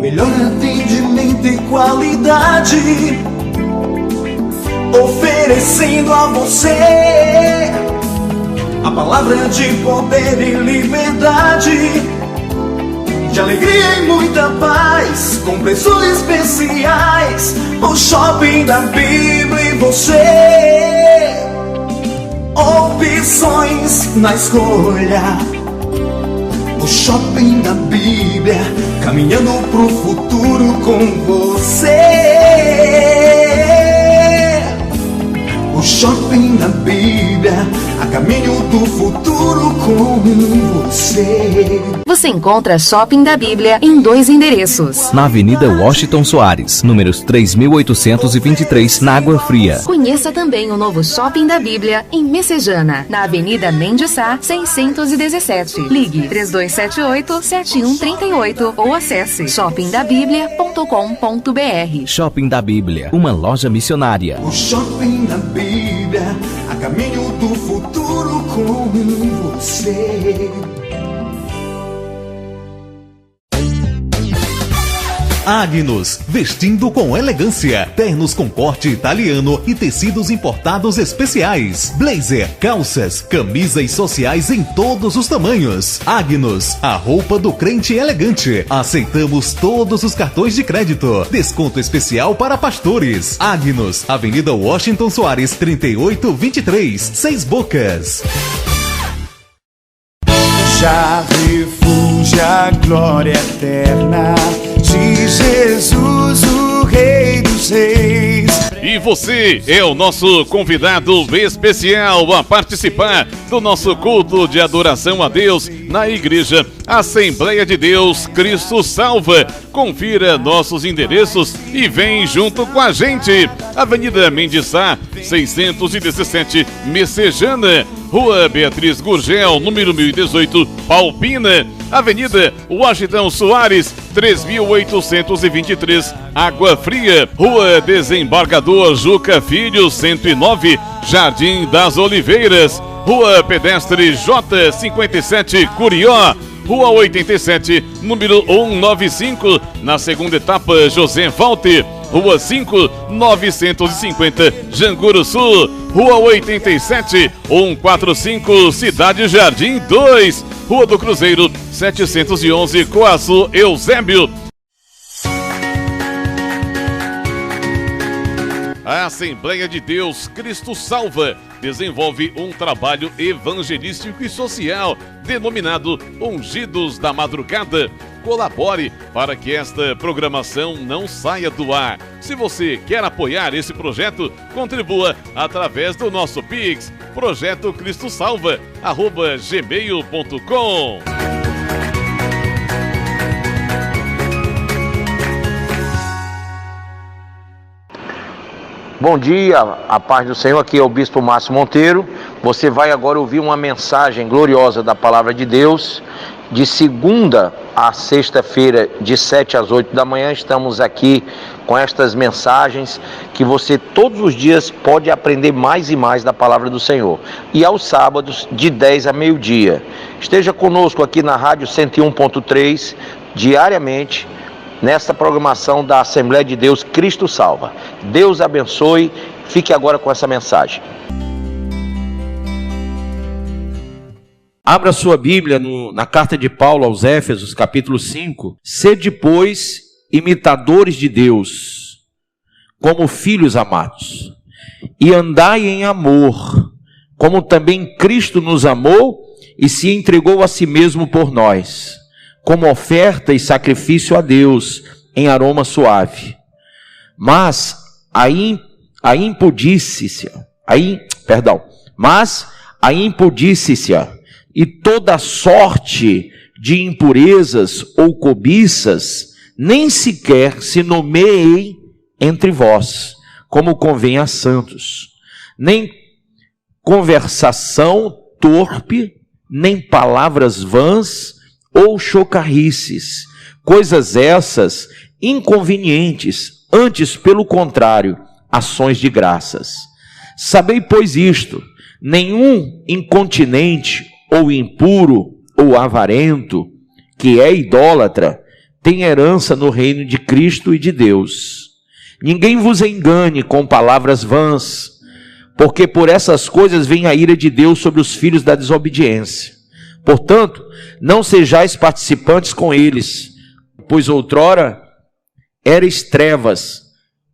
Melhor atendimento e qualidade, oferecendo a você a palavra de poder e liberdade, de alegria e muita paz, com preços especiais. O Shopping da Bíblia e você, opções na escolha. O Shopping da Bíblia, caminhando pro futuro com você. O Shopping da Bíblia, a caminho do futuro com você. Você encontra Shopping da Bíblia em 2 endereços. Na Avenida Washington Soares, números 3.823, na Água Fria. Conheça também o novo Shopping da Bíblia em Messejana, na Avenida Mendes Sá, 617. Ligue 3278-7138 ou acesse shoppingdabiblia.com.br. Shopping da Bíblia, uma loja missionária. O Shopping da Bíblia, a caminho do futuro com você. Agnus, vestindo com elegância, ternos com corte italiano e tecidos importados especiais, blazer, calças, camisas sociais em todos os tamanhos. Agnus, a roupa do crente elegante. Aceitamos todos os cartões de crédito. Desconto especial para pastores. Agnus, Avenida Washington Soares, 3823, 6 Bocas. Já refugia a glória eterna de Jesus, o Rei dos Reis. E você é o nosso convidado especial a participar do nosso culto de adoração a Deus na Igreja Assembleia de Deus Cristo Salva. Confira nossos endereços e vem junto com a gente. Avenida Mendes Sá, 617, Messejana. Rua Beatriz Gurgel, número 1018, Palpina. Avenida Washington Soares, 3823, Água Fria. Rua Desembargador Juca Filho, 109, Jardim das Oliveiras. Rua Pedestre J57, Curió. Rua 87, número 195, na segunda etapa, José Walter. Rua 5, 950, Janguru Sul. Rua 87, 145, Cidade Jardim 2. Rua do Cruzeiro, 711, Coaçu, Eusébio. A Assembleia de Deus Cristo Salva desenvolve um trabalho evangelístico e social denominado Ungidos da Madrugada. Colabore para que esta programação não saia do ar. Se você quer apoiar esse projeto, contribua através do nosso Pix, projetocristosalva@gmail.com. Bom dia, a paz do Senhor, aqui é o Bispo Márcio Monteiro. Você vai agora ouvir uma mensagem gloriosa da Palavra de Deus. De segunda a sexta-feira, de 7 às 8 da manhã, estamos aqui com estas mensagens que você todos os dias pode aprender mais e mais da Palavra do Senhor. E aos sábados, de 10 a meio-dia. Esteja conosco aqui na Rádio 101.3, diariamente, nesta programação da Assembleia de Deus Cristo Salva. Deus abençoe. Fique agora com essa mensagem. Abra sua Bíblia na carta de Paulo aos Éfesos, capítulo 5. Sede, pois, imitadores de Deus, como filhos amados, e andai em amor, como também Cristo nos amou e se entregou a si mesmo por nós, como oferta e sacrifício a Deus em aroma suave. Mas a impudícia e toda sorte de impurezas ou cobiças nem sequer se nomeiem entre vós, como convém a santos, nem conversação torpe, nem palavras vãs ou chocarrices, coisas essas inconvenientes, antes pelo contrário, ações de graças. Sabei, pois, isto: nenhum incontinente ou impuro ou avarento, que é idólatra, tem herança no reino de Cristo e de Deus. Ninguém vos engane com palavras vãs, porque por essas coisas vem a ira de Deus sobre os filhos da desobediência. Portanto, não sejais participantes com eles, pois outrora erais trevas,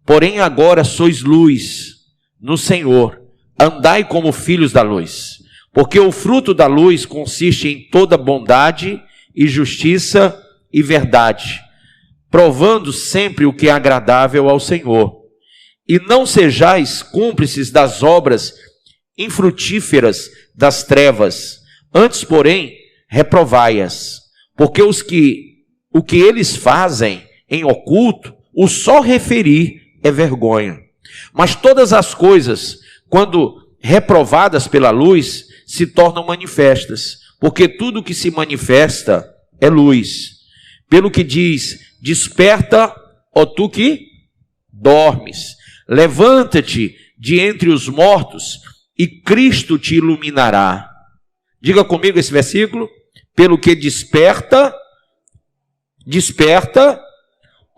porém agora sois luz no Senhor. Andai como filhos da luz, porque o fruto da luz consiste em toda bondade e justiça e verdade, provando sempre o que é agradável ao Senhor. E não sejais cúmplices das obras infrutíferas das trevas, antes, porém, reprovai-as, porque o que eles fazem em oculto, o só referir é vergonha. Mas todas as coisas, quando reprovadas pela luz, se tornam manifestas, porque tudo que se manifesta é luz. Pelo que diz: desperta, ó tu que dormes, levanta-te de entre os mortos e Cristo te iluminará. Diga comigo esse versículo: pelo que desperta,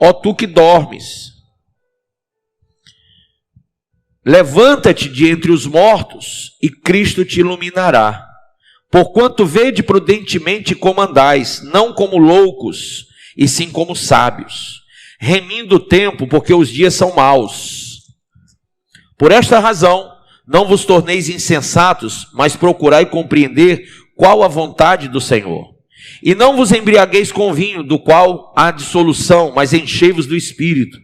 ó tu que dormes, levanta-te de entre os mortos e Cristo te iluminará. Porquanto vede prudentemente como andais, não como loucos, e sim como sábios, remindo o tempo, porque os dias são maus. Por esta razão, não vos torneis insensatos, mas procurai compreender qual a vontade do Senhor. E não vos embriagueis com vinho, do qual há dissolução, mas enchei-vos do Espírito,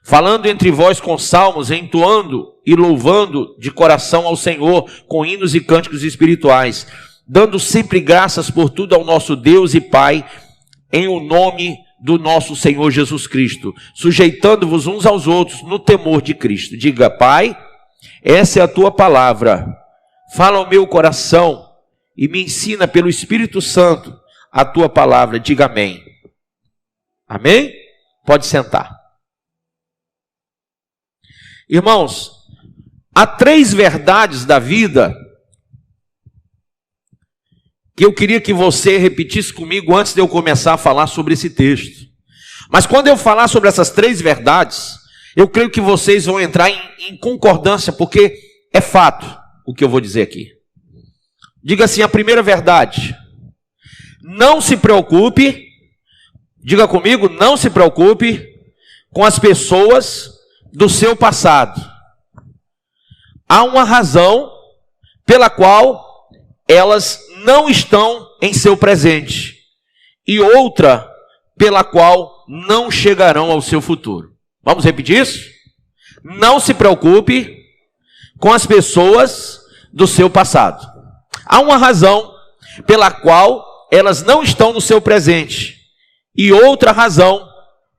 falando entre vós com salmos, entoando e louvando de coração ao Senhor, com hinos e cânticos espirituais, dando sempre graças por tudo ao nosso Deus e Pai, em o nome do nosso Senhor Jesus Cristo, sujeitando-vos uns aos outros no temor de Cristo. Diga: Pai, essa é a tua palavra, fala ao meu coração e me ensina pelo Espírito Santo a tua palavra. Diga amém. Amém? Pode sentar. Irmãos, há 3 verdades da vida que eu queria que você repetisse comigo antes de eu começar a falar sobre esse texto. Mas quando eu falar sobre essas 3 verdades, eu creio que vocês vão entrar em concordância, porque é fato o que eu vou dizer aqui. Diga assim: a primeira verdade: não se preocupe, diga comigo, não se preocupe com as pessoas do seu passado. Há uma razão pela qual elas não estão em seu presente, e outra pela qual não chegarão ao seu futuro. Vamos repetir isso? Não se preocupe com as pessoas do seu passado. Há uma razão pela qual elas não estão no seu presente, e outra razão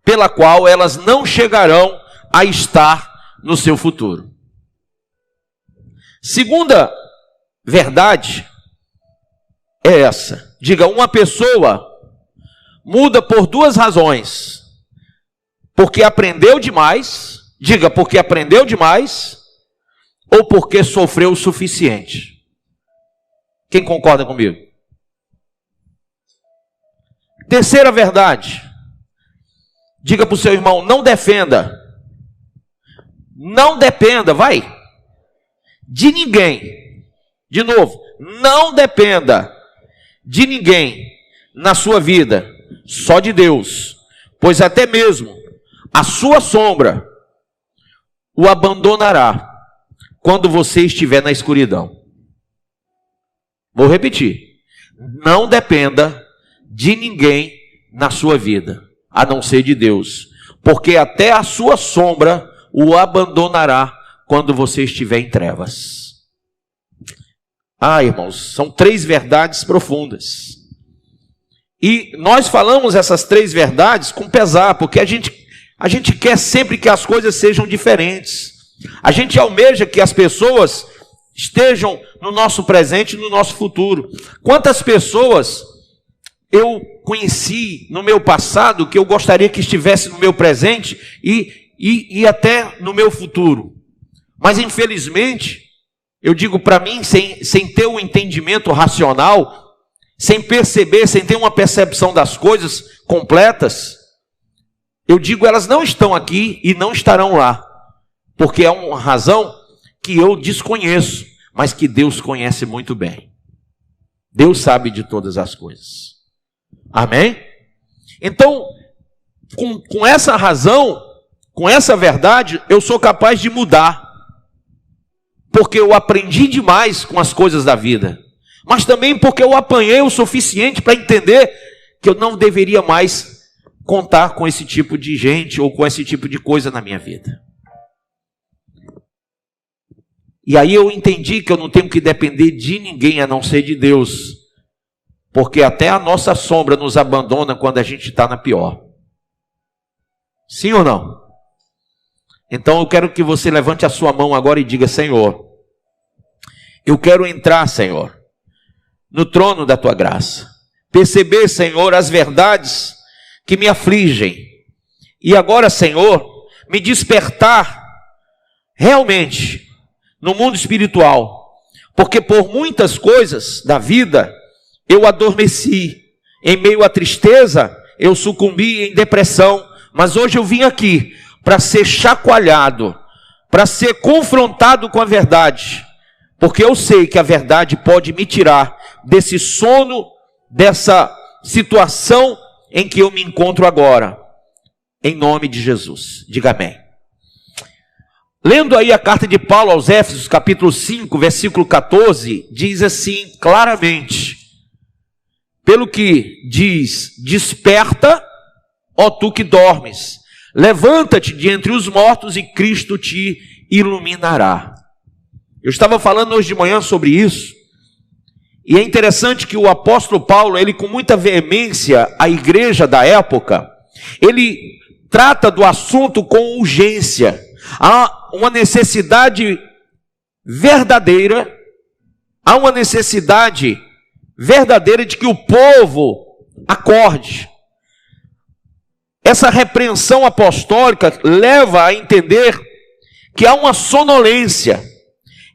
pela qual elas não chegarão a estar no seu futuro. Segunda verdade é essa. Diga: uma pessoa muda por 2 razões: porque aprendeu demais, diga, porque aprendeu demais, ou porque sofreu o suficiente. Quem concorda comigo? Terceira verdade: diga para o seu irmão: não defenda, vai, de ninguém. De novo, não dependa de ninguém na sua vida, só de Deus, pois até mesmo a sua sombra o abandonará quando você estiver na escuridão. Vou repetir: não dependa de ninguém na sua vida, a não ser de Deus, porque até a sua sombra o abandonará quando você estiver em trevas. Irmãos, são 3 verdades profundas. E nós falamos essas 3 verdades com pesar, porque a gente quer sempre que as coisas sejam diferentes. A gente almeja que as pessoas estejam no nosso presente e no nosso futuro. Quantas pessoas eu conheci no meu passado que eu gostaria que estivesse no meu presente e até no meu futuro. Mas infelizmente, eu digo para mim, sem ter um entendimento racional, sem perceber, sem ter uma percepção das coisas completas, eu digo, elas não estão aqui e não estarão lá, porque é uma razão que eu desconheço, mas que Deus conhece muito bem. Deus sabe de todas as coisas. Amém? Então, com essa razão, com essa verdade, eu sou capaz de mudar, porque eu aprendi demais com as coisas da vida, mas também porque eu apanhei o suficiente para entender que eu não deveria mais contar com esse tipo de gente ou com esse tipo de coisa na minha vida. E aí eu entendi que eu não tenho que depender de ninguém a não ser de Deus, porque até a nossa sombra nos abandona quando a gente está na pior. Sim ou não? Então eu quero que você levante a sua mão agora e diga: Senhor, eu quero entrar, Senhor, no trono da tua graça, perceber, Senhor, as verdades que me afligem, e agora, Senhor, me despertar realmente no mundo espiritual, porque por muitas coisas da vida eu adormeci, em meio à tristeza eu sucumbi em depressão, mas hoje eu vim aqui para ser chacoalhado, para ser confrontado com a verdade, porque eu sei que a verdade pode me tirar desse sono, dessa situação em que eu me encontro agora, em nome de Jesus. Diga amém. Lendo aí a carta de Paulo aos Éfesos, capítulo 5, versículo 14, diz assim claramente: pelo que diz, desperta, ó tu que dormes, levanta-te de entre os mortos e Cristo te iluminará. Eu estava falando hoje de manhã sobre isso, e é interessante que o apóstolo Paulo, ele com muita veemência, a igreja da época, ele trata do assunto com urgência. Há uma necessidade verdadeira, de que o povo acorde. Essa repreensão apostólica leva a entender que há uma sonolência,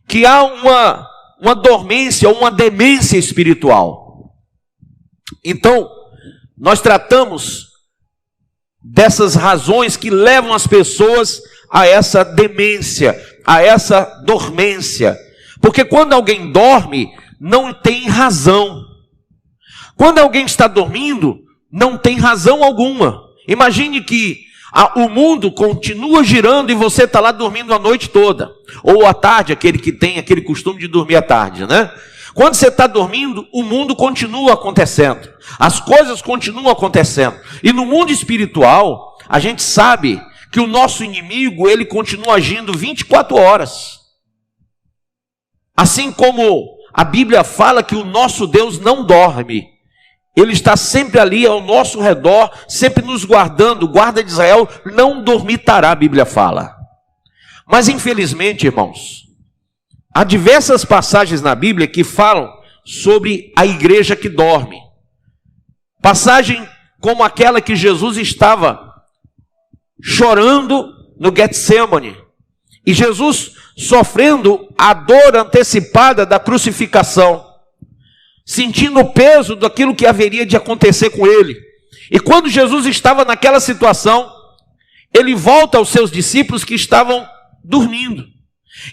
que há uma dormência, uma demência espiritual. Então, nós tratamos dessas razões que levam as pessoas a essa demência, a essa dormência. Porque quando alguém dorme, não tem razão. Quando alguém está dormindo, não tem razão alguma. Imagine que o mundo continua girando e você está lá dormindo a noite toda. Ou à tarde, aquele que tem aquele costume de dormir à tarde, né? Quando você está dormindo, o mundo continua acontecendo. As coisas continuam acontecendo. E no mundo espiritual, a gente sabe que o nosso inimigo, ele continua agindo 24 horas. Assim como a Bíblia fala que o nosso Deus não dorme. Ele está sempre ali ao nosso redor, sempre nos guardando. O guarda de Israel não dormitará, a Bíblia fala. Mas infelizmente, irmãos, há diversas passagens na Bíblia que falam sobre a igreja que dorme. Passagem como aquela que Jesus estava chorando no Getsemane. E Jesus sofrendo a dor antecipada da crucificação, sentindo o peso daquilo que haveria de acontecer com ele. E quando Jesus estava naquela situação, ele volta aos seus discípulos que estavam dormindo.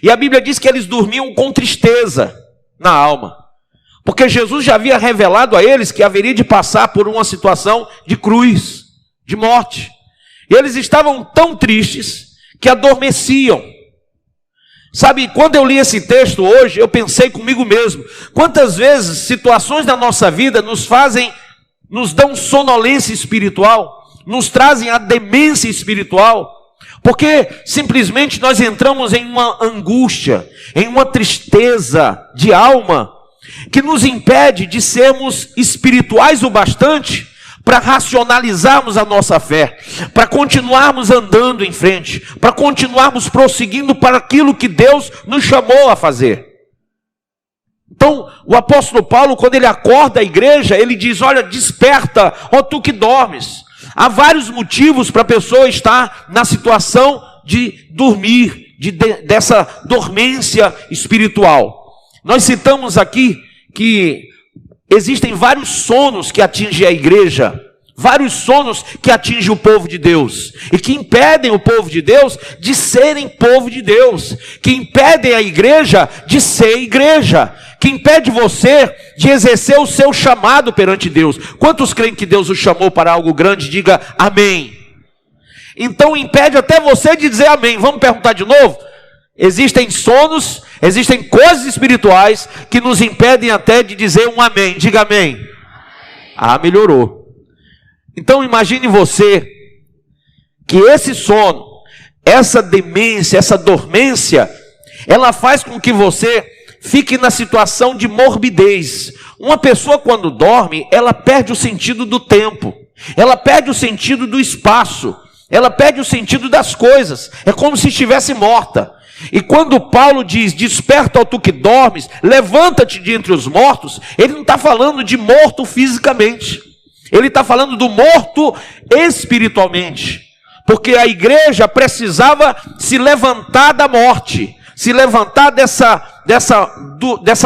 E a Bíblia diz que eles dormiam com tristeza na alma, porque Jesus já havia revelado a eles que haveria de passar por uma situação de cruz, de morte. E eles estavam tão tristes que adormeciam. Sabe, quando eu li esse texto hoje, eu pensei comigo mesmo, quantas vezes situações da nossa vida nos dão sonolência espiritual, nos trazem a demência espiritual, porque simplesmente nós entramos em uma angústia, em uma tristeza de alma, que nos impede de sermos espirituais o bastante para racionalizarmos a nossa fé, para continuarmos andando em frente, para continuarmos prosseguindo para aquilo que Deus nos chamou a fazer. Então, o apóstolo Paulo, quando ele acorda a igreja, ele diz: olha, desperta, ó tu que dormes. Há vários motivos para a pessoa estar na situação de dormir, dessa dormência espiritual. Nós citamos aqui que existem vários sonos que atingem a igreja, vários sonos que atingem o povo de Deus e que impedem o povo de Deus de serem povo de Deus, que impedem a igreja de ser igreja, que impede você de exercer o seu chamado perante Deus. Quantos creem que Deus o chamou para algo grande? Diga amém. Então impede até você de dizer amém. Vamos perguntar de novo? Existem sonos, existem coisas espirituais que nos impedem até de dizer um amém. Diga amém. Ah, melhorou. Então imagine você que esse sono, essa demência, essa dormência, ela faz com que você fique na situação de morbidez. Uma pessoa quando dorme, ela perde o sentido do tempo, ela perde o sentido do espaço, ela perde o sentido das coisas, é como se estivesse morta. E quando Paulo diz, desperta, ó tu que dormes, levanta-te de entre os mortos, ele não está falando de morto fisicamente, ele está falando do morto espiritualmente, porque a igreja precisava se levantar da morte, se levantar dessa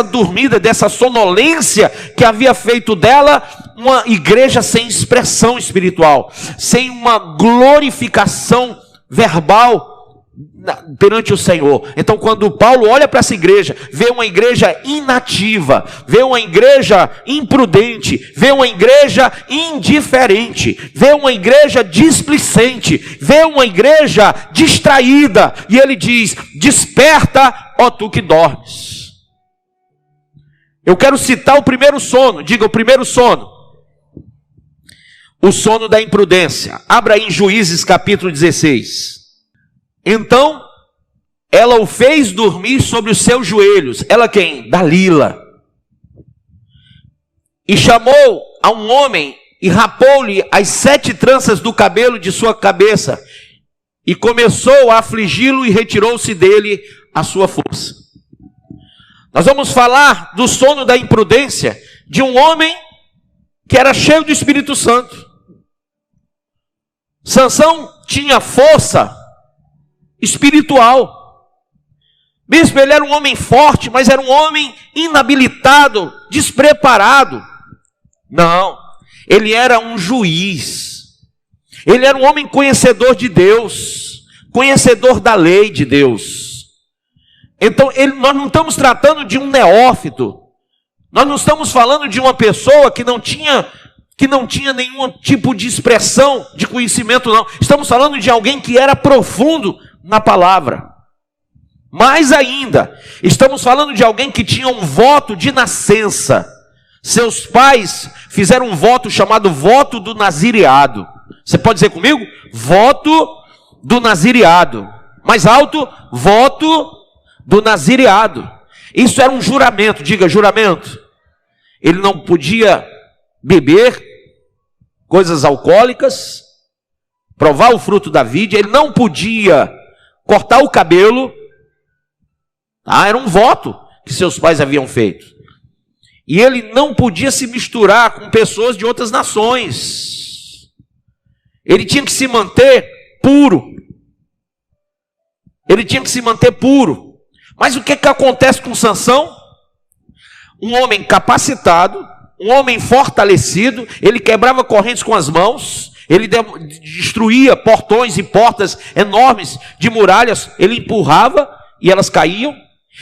dormida, dessa sonolência que havia feito dela uma igreja sem expressão espiritual, sem uma glorificação verbal perante o Senhor. Então quando Paulo olha para essa igreja, vê uma igreja inativa, vê uma igreja imprudente, vê uma igreja indiferente, vê uma igreja displicente, vê uma igreja distraída, e ele diz, desperta, ó tu que dormes. Eu quero citar o primeiro sono. Diga o primeiro sono. O sono da imprudência. Abra aí em Juízes capítulo 16. Então, ela o fez dormir sobre os seus joelhos. Ela quem? Dalila. E chamou a um homem e rapou-lhe as 7 tranças do cabelo de sua cabeça. E começou a afligi-lo e retirou-se dele a sua força. Nós vamos falar do sono da imprudência de um homem que era cheio do Espírito Santo. Sansão tinha força espiritual. Bispo, ele era um homem forte, mas era um homem inabilitado, despreparado. Não, ele era um juiz. Ele era um homem conhecedor de Deus, conhecedor da lei de Deus. Então, nós não estamos tratando de um neófito. Nós não estamos falando de uma pessoa que não tinha nenhum tipo de expressão, de conhecimento, não. Estamos falando de alguém que era profundo na palavra. Mais ainda, estamos falando de alguém que tinha um voto de nascença. Seus pais fizeram um voto chamado voto do nazireado. Você pode dizer comigo? Voto do nazireado. Mais alto, voto do nazireado. Isso era um juramento. Diga, juramento. Ele não podia beber coisas alcoólicas, provar o fruto da vide, ele não podia cortar o cabelo. Era um voto que seus pais haviam feito. E ele não podia se misturar com pessoas de outras nações. Ele tinha que se manter puro. Ele tinha que se manter puro. Mas o que acontece com Sansão? Um homem capacitado, um homem fortalecido, ele quebrava correntes com as mãos, ele destruía portões e portas enormes de muralhas, ele empurrava e elas caíam.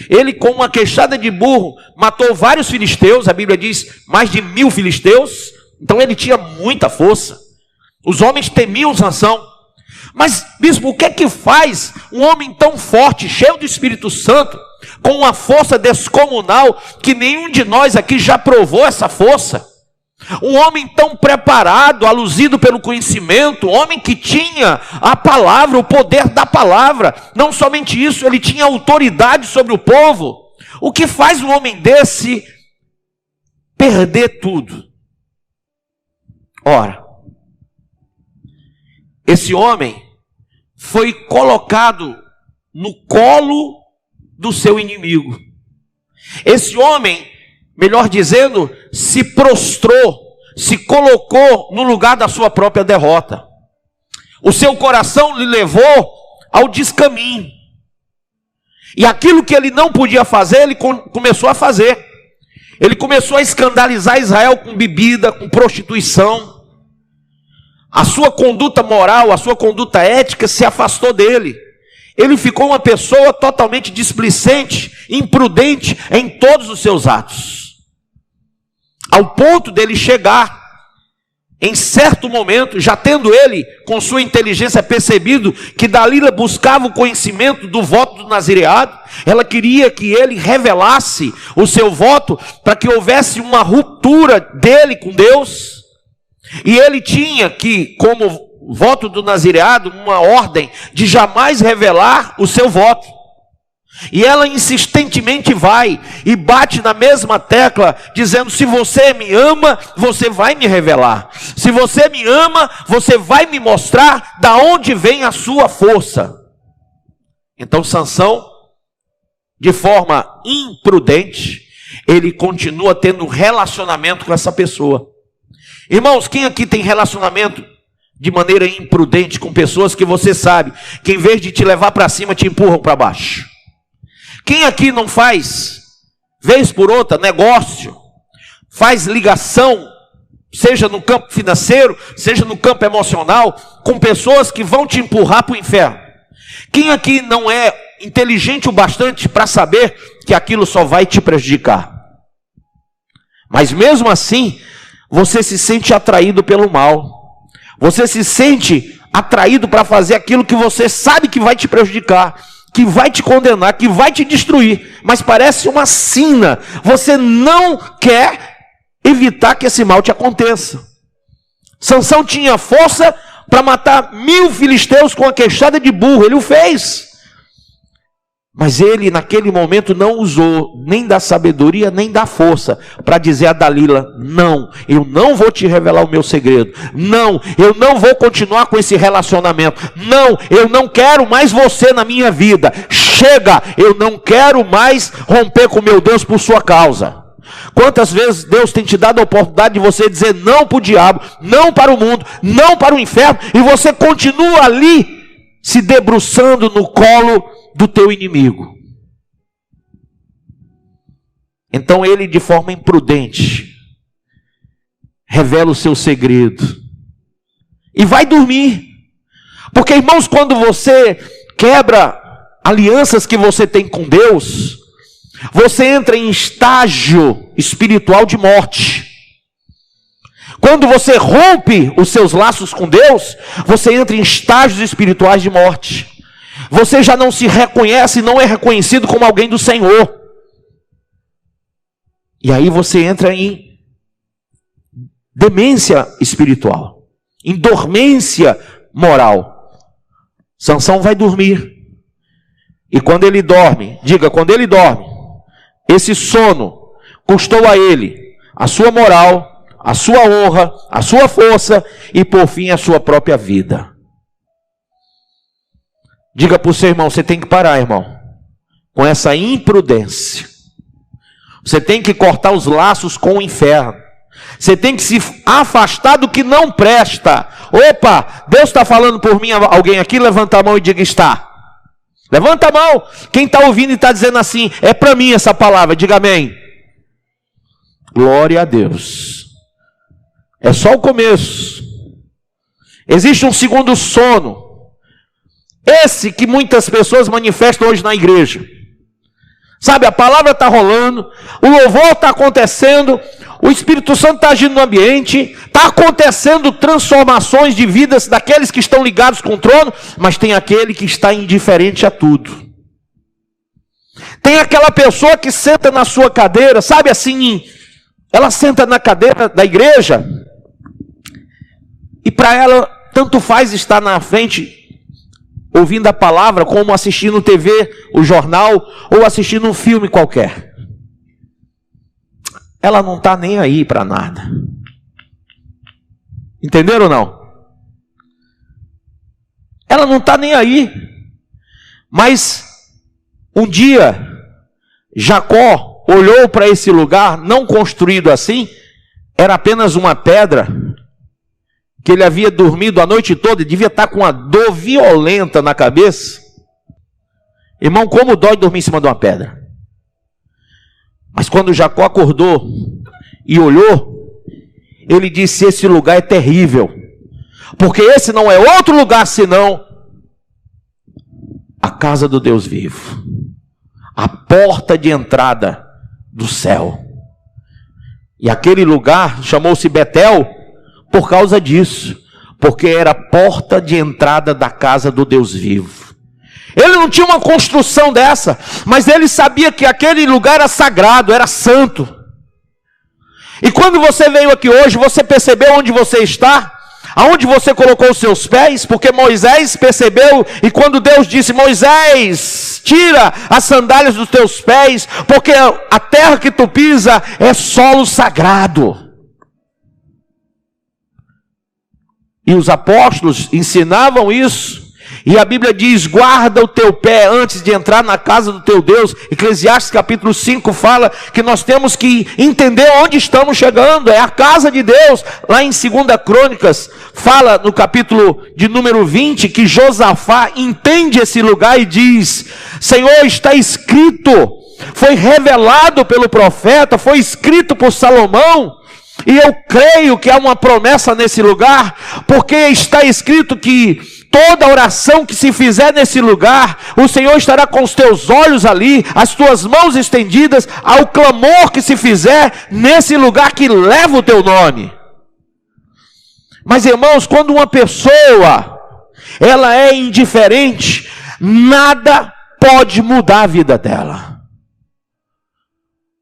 Ele, com uma queixada de burro, matou vários filisteus, a Bíblia diz mais de 1000 filisteus. Então ele tinha muita força. Os homens temiam Sansão. Mas, bispo, o que é que faz um homem tão forte, cheio do Espírito Santo, com uma força descomunal, que nenhum de nós aqui já provou essa força? Um homem tão preparado, aluzido pelo conhecimento, um homem que tinha a palavra, o poder da palavra. Não somente isso, ele tinha autoridade sobre o povo. O que faz um homem desse perder tudo? Ora, esse homem foi colocado no colo do seu inimigo. Esse homem, melhor dizendo, se prostrou, se colocou no lugar da sua própria derrota. O seu coração lhe levou ao descaminho. E aquilo que ele não podia fazer, ele começou a fazer. Ele começou a escandalizar Israel com bebida, com prostituição. A sua conduta moral, a sua conduta ética se afastou dele. Ele ficou uma pessoa totalmente displicente, imprudente em todos os seus atos. Ao ponto dele chegar, em certo momento, já tendo ele, com sua inteligência, percebido que Dalila buscava o conhecimento do voto do nazireado, ela queria que ele revelasse o seu voto para que houvesse uma ruptura dele com Deus. E ele tinha que, como voto do nazireado, uma ordem de jamais revelar o seu voto. E ela insistentemente vai e bate na mesma tecla, dizendo: se você me ama, você vai me revelar. Se você me ama, você vai me mostrar da onde vem a sua força. Então Sansão, de forma imprudente, ele continua tendo um relacionamento com essa pessoa. Irmãos, quem aqui tem relacionamento de maneira imprudente com pessoas que você sabe que em vez de te levar para cima, te empurram para baixo? Quem aqui não faz, vez por outra, negócio, faz ligação, seja no campo financeiro, seja no campo emocional, com pessoas que vão te empurrar para o inferno? Quem aqui não é inteligente o bastante para saber que aquilo só vai te prejudicar? Mas mesmo assim, você se sente atraído pelo mal. Você se sente atraído para fazer aquilo que você sabe que vai te prejudicar, que vai te condenar, que vai te destruir. Mas parece uma sina. Você não quer evitar que esse mal te aconteça. Sansão tinha força para matar 1000 filisteus com a queixada de burro. Ele o fez. Mas ele naquele momento não usou nem da sabedoria, nem da força para dizer a Dalila: não, eu não vou te revelar o meu segredo. Não, eu não vou continuar com esse relacionamento. Não, eu não quero mais você na minha vida. Chega, eu não quero mais romper com meu Deus por sua causa. Quantas vezes Deus tem te dado a oportunidade de você dizer não para o diabo, não para o mundo, não para o inferno, e você continua ali se debruçando no colo do teu inimigo. Então ele, de forma imprudente, revela o seu segredo e vai dormir. Porque, irmãos, quando você quebra alianças que você tem com Deus, você entra em estágio espiritual de morte. Quando você rompe os seus laços com Deus, você entra em estágios espirituais de morte. Você já não se reconhece, não é reconhecido como alguém do Senhor. E aí você entra em demência espiritual, em dormência moral. Sansão vai dormir. E quando ele dorme, diga, quando ele dorme, esse sono custou a ele a sua moral, a sua honra, a sua força e por fim a sua própria vida. Diga para o seu irmão: você tem que parar, irmão, com essa imprudência. Você tem que cortar os laços com o inferno. Você tem que se afastar do que não presta. Opa, Deus está falando por mim. Alguém aqui, levanta a mão e diga: está. Levanta a mão. Quem está ouvindo e está dizendo assim: é para mim essa palavra, diga amém. Glória a Deus. É só o começo. Existe um segundo sono. Esse que muitas pessoas manifestam hoje na igreja. Sabe, a palavra está rolando, o louvor está acontecendo, o Espírito Santo está agindo no ambiente, está acontecendo transformações de vidas daqueles que estão ligados com o trono, mas tem aquele que está indiferente a tudo. Tem aquela pessoa que senta na sua cadeira, sabe assim, ela senta na cadeira da igreja, e para ela tanto faz estar na frente ouvindo a palavra, como assistindo TV, o jornal, ou assistindo um filme qualquer. Ela não está nem aí para nada. Entenderam ou não? Ela não está nem aí. Mas um dia Jacó olhou para esse lugar, não construído assim, era apenas uma pedra, que ele havia dormido a noite toda e devia estar com uma dor violenta na cabeça. Irmão, como dói dormir em cima de uma pedra. Mas quando Jacó acordou e olhou, ele disse: esse lugar é terrível, porque esse não é outro lugar senão a casa do Deus vivo, a porta de entrada do céu. E aquele lugar chamou-se Betel por causa disso, porque era a porta de entrada da casa do Deus vivo. Ele não tinha uma construção dessa, mas ele sabia que aquele lugar era sagrado, era santo. E quando você veio aqui hoje, você percebeu onde você está? Aonde você colocou os seus pés? Porque Moisés percebeu, e quando Deus disse: Moisés, tira as sandálias dos teus pés, porque a terra que tu pisa é solo sagrado. E os apóstolos ensinavam isso. E a Bíblia diz: guarda o teu pé antes de entrar na casa do teu Deus. Eclesiastes capítulo 5 fala que nós temos que entender onde estamos chegando. É a casa de Deus. Lá em 2 Crônicas fala no capítulo de número 20 que Josafá entende esse lugar e diz: Senhor, está escrito, foi revelado pelo profeta, foi escrito por Salomão. E eu creio que há uma promessa nesse lugar, porque está escrito que toda oração que se fizer nesse lugar, o Senhor estará com os teus olhos ali, as tuas mãos estendidas ao clamor que se fizer nesse lugar que leva o teu nome. Mas irmãos, quando uma pessoa ela é indiferente, nada pode mudar a vida dela.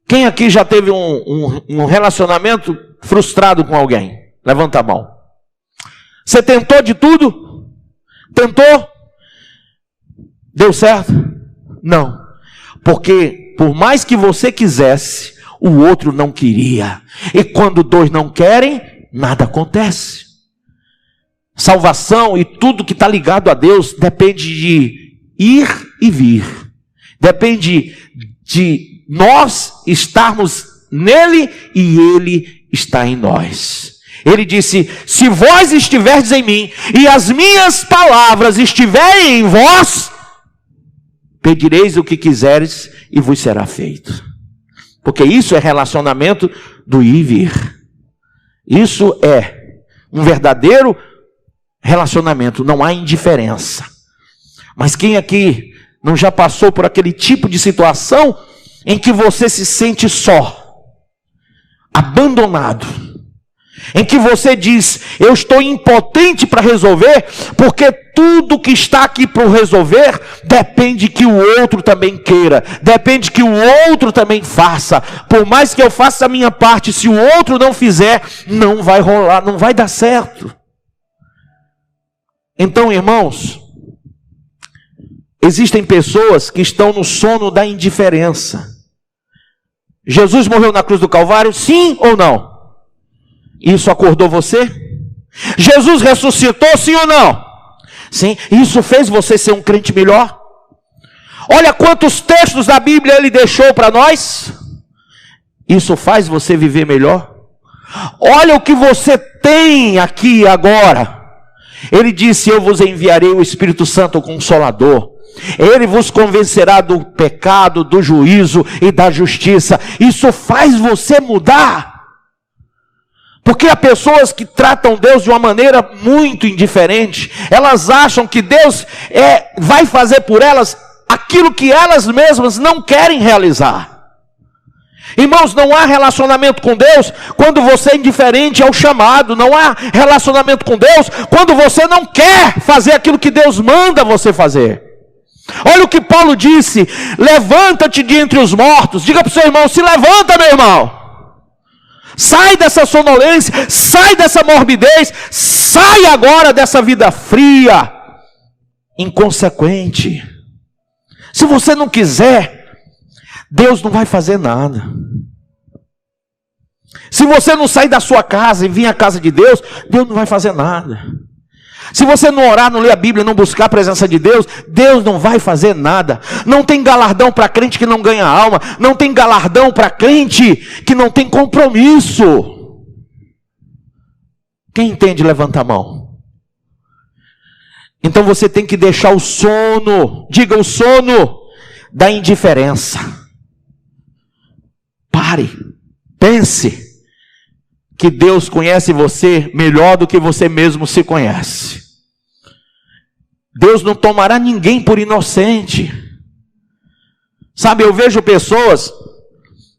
Quem aqui já teve um relacionamento frustrado com alguém? Levanta a mão. Você tentou de tudo? Tentou? Deu certo? Não. Porque por mais que você quisesse, o outro não queria. E quando dois não querem, nada acontece. Salvação e tudo que está ligado a Deus depende de ir e vir. Depende de nós estarmos nele e ele está em nós. Ele disse: se vós estiverdes em mim e as minhas palavras estiverem em vós, pedireis o que quiseres e vos será feito. Porque isso é relacionamento do ir e vir. Isso é um verdadeiro relacionamento, não há indiferença. Mas quem aqui não já passou por aquele tipo de situação em que você se sente só, abandonado, em que você diz: eu estou impotente para resolver, porque tudo que está aqui para resolver depende que o outro também queira, depende que o outro também faça. Por mais que eu faça a minha parte, se o outro não fizer, não vai rolar, não vai dar certo. Então, irmãos, existem pessoas que estão no sono da indiferença. Jesus morreu na cruz do Calvário, sim ou não? Isso acordou você? Jesus ressuscitou, sim ou não? Sim. Isso fez você ser um crente melhor? Olha quantos textos da Bíblia ele deixou para nós. Isso faz você viver melhor? Olha o que você tem aqui agora. Ele disse: eu vos enviarei o Espírito Santo, o Consolador. Ele vos convencerá do pecado, do juízo e da justiça. Isso faz você mudar. Porque há pessoas que tratam Deus de uma maneira muito indiferente. Elas acham que Deus vai fazer por elas aquilo que elas mesmas não querem realizar. Irmãos, não há relacionamento com Deus quando você é indiferente ao chamado. Não há relacionamento com Deus quando você não quer fazer aquilo que Deus manda você fazer. Olha o que Paulo disse: levanta-te de entre os mortos. Diga para o seu irmão: se levanta, meu irmão. Sai dessa sonolência, sai dessa morbidez, sai agora dessa vida fria, inconsequente. Se você não quiser, Deus não vai fazer nada. Se você não sair da sua casa e vir à casa de Deus, Deus não vai fazer nada. Se você não orar, não ler a Bíblia, não buscar a presença de Deus, Deus não vai fazer nada. Não tem galardão para crente que não ganha alma. Não tem galardão para crente que não tem compromisso. Quem entende, levanta a mão. Então você tem que deixar o sono, diga, o sono da indiferença. Pare, pense, que Deus conhece você melhor do que você mesmo se conhece. Deus não tomará ninguém por inocente. Sabe, eu vejo pessoas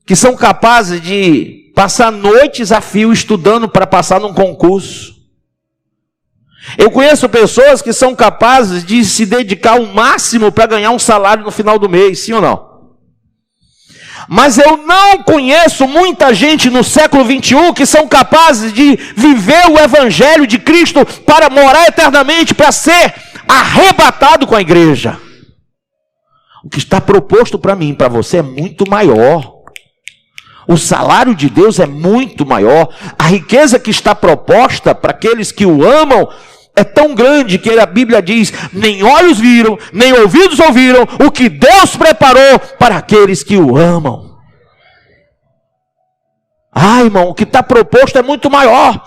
que são capazes de passar noites a fio estudando para passar num concurso. Eu conheço pessoas que são capazes de se dedicar ao máximo para ganhar um salário no final do mês, sim ou não? Mas eu não conheço muita gente no século 21 que são capazes de viver o evangelho de Cristo para morar eternamente, para ser arrebatado com a igreja. O que está proposto para mim, para você, é muito maior. O salário de Deus é muito maior. A riqueza que está proposta para aqueles que o amam é tão grande que a Bíblia diz: nem olhos viram, nem ouvidos ouviram o que Deus preparou para aqueles que o amam. Ah, irmão, o que está proposto é muito maior.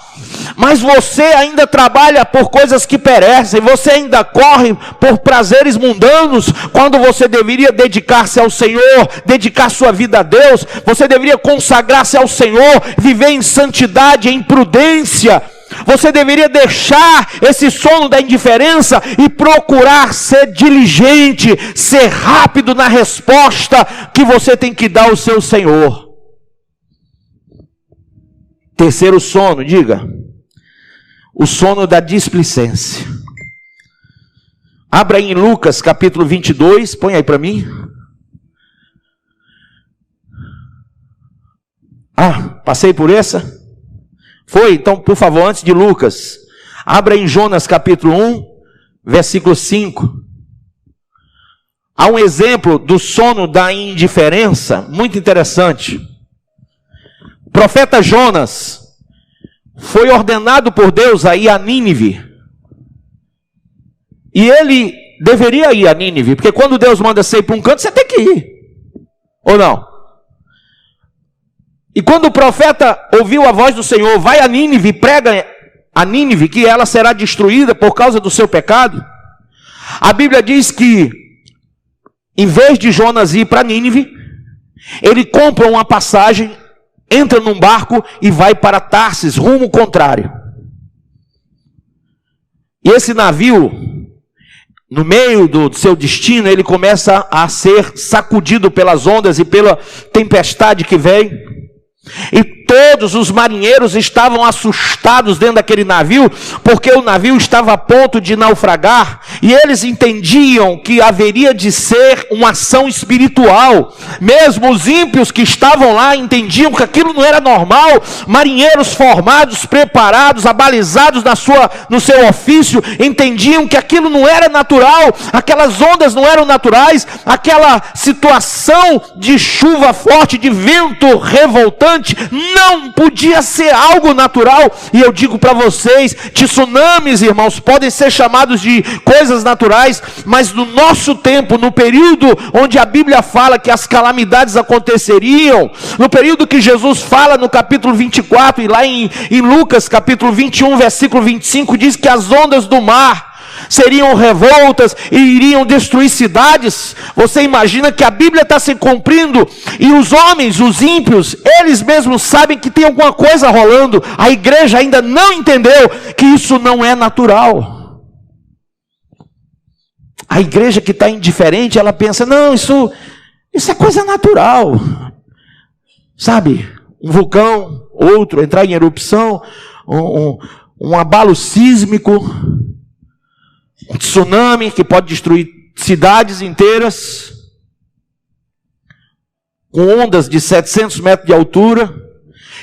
Mas você ainda trabalha por coisas que perecem, você ainda corre por prazeres mundanos, quando você deveria dedicar-se ao Senhor, dedicar sua vida a Deus. Você deveria consagrar-se ao Senhor, viver em santidade, em prudência. Você deveria deixar esse sono da indiferença e procurar ser diligente, ser rápido na resposta que você tem que dar ao seu Senhor. Terceiro sono, diga: o sono da displicência. Abra em Lucas capítulo 22, põe aí para mim. Passei por essa? Foi? Então, por favor, antes de Lucas, abra em Jonas capítulo 1, versículo 5. Há um exemplo do sono da indiferença, muito interessante. O profeta Jonas foi ordenado por Deus a ir a Nínive. E ele deveria ir a Nínive, porque quando Deus manda você ir para um canto, você tem que ir. Ou não? E quando o profeta ouviu a voz do Senhor: vai a Nínive e prega a Nínive que ela será destruída por causa do seu pecado, a Bíblia diz que, em vez de Jonas ir para Nínive, ele compra uma passagem, entra num barco e vai para Tarsis, rumo contrário. E esse navio, no meio do seu destino, ele começa a ser sacudido pelas ondas e pela tempestade que vem. E todos os marinheiros estavam assustados dentro daquele navio, porque o navio estava a ponto de naufragar, e eles entendiam que haveria de ser uma ação espiritual. Mesmo os ímpios que estavam lá entendiam que aquilo não era normal. Marinheiros formados, preparados, abalizados no seu ofício, entendiam que aquilo não era natural, aquelas ondas não eram naturais, aquela situação de chuva forte, de vento revoltante, não podia ser algo natural. E eu digo para vocês, tsunamis, irmãos, podem ser chamados de coisas naturais, mas no nosso tempo, no período onde a Bíblia fala que as calamidades aconteceriam, no período que Jesus fala no capítulo 24, e lá em Lucas capítulo 21, versículo 25, diz que as ondas do mar seriam revoltas e iriam destruir cidades. Você imagina que a Bíblia está se cumprindo, e os homens, os ímpios, eles mesmos sabem que tem alguma coisa rolando. A igreja ainda não entendeu que isso não é natural. A igreja que está indiferente, ela pensa: não, isso é coisa natural. Sabe, um vulcão, outro entrar em erupção, um abalo sísmico, um tsunami que pode destruir cidades inteiras, com ondas de 700 metros de altura